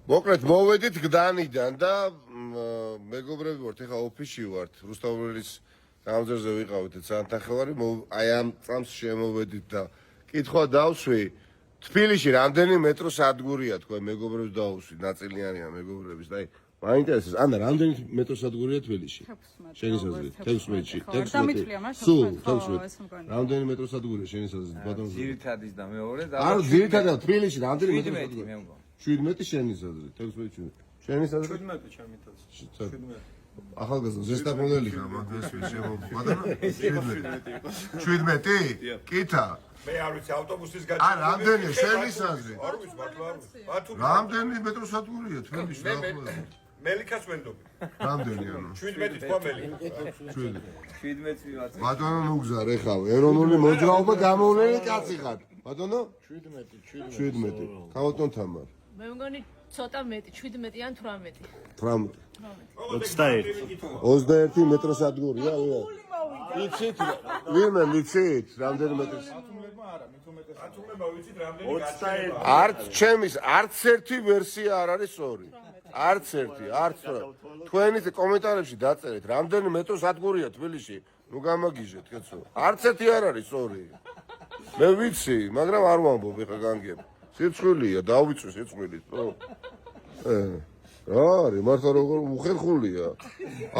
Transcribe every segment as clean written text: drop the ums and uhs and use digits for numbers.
მოკლედ მოვედით გდანიდან და მეგობრები ვართ, ეხა ოფისში ვართ, რუსთაველის გამზერზე ვიყავით საათახევარი, აი ამ წამს შემოვედით და კითხვა დავსვი, თბილისში რამდენი მეტრო სადგურია თქვენ მეგობრებს დავუსვით, ნაწილიანია მეგობრების და აი მაინტერესებს, ანა რამდენი მეტრო სადგურია თბილისში? შენი აზრით, 16-ში, 16. სულ 16. რამდენი მეტრო სადგურია შენი აზრით, ბატონო? ძირითადის და მეორე და არ ძირითადად თბილისში რამდენი მეტრო 17 სადგურია? მე მგონი. 17 შენი აზრით, 16. შენი აზრით? 17 ჩემი თავს. 17. ახალგაზრდა ზესტაფონელი ხარ მაგას შემოვიდა. ბატონო? 17? კითა. მე არ ვიცი ავტობუსის გაჩერება. არ რამდენი შენი აზრით? არ ვიცი მართლა არ ვიცი. რამდენი მეტრო სადგურია თბილისში დაახლოებით? მელიქას ვენდობი. რამდენი ანუ? 17 თქვა მელიქა. 17 ვიღაცა. ბატონო ნუგზარ ეხავ ეროვნული მოძრაობა გამოვლენილი კაცი ხარ. ბატონო? 17. ქავატონ თამარ. მე მგონი ცოტა მეტი, 17 ან 18. 18. 21. 21 მეტრო სადგურია, ვიღა? იცით? ვინმე ვიცით? რამდენი მეტრო? ათუმება ვიცით რამდენი გაჩერება. არც ჩემის არც ერთი ვერსია არ არის სწორი. არც ერთი, არც თქვენი კომენტარებში დაწერეთ, რამდენი მეტრო სადგურია თბილისში. ნუ გამაგიჟეთ, კაცო. არც ერთი არ არის სწორი. მე ვიცი, მაგრამ არ ვამბობ ეხა განგებ. სიცხვილია, დავიწვი სიცხვილით. რა არის, მართლა როგორ უხერხულია.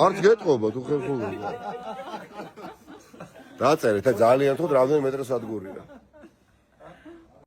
არც გეტყობათ უხერხულია. დაწერეთ, ძალიან თქო, რამდენი მეტრო სადგურია.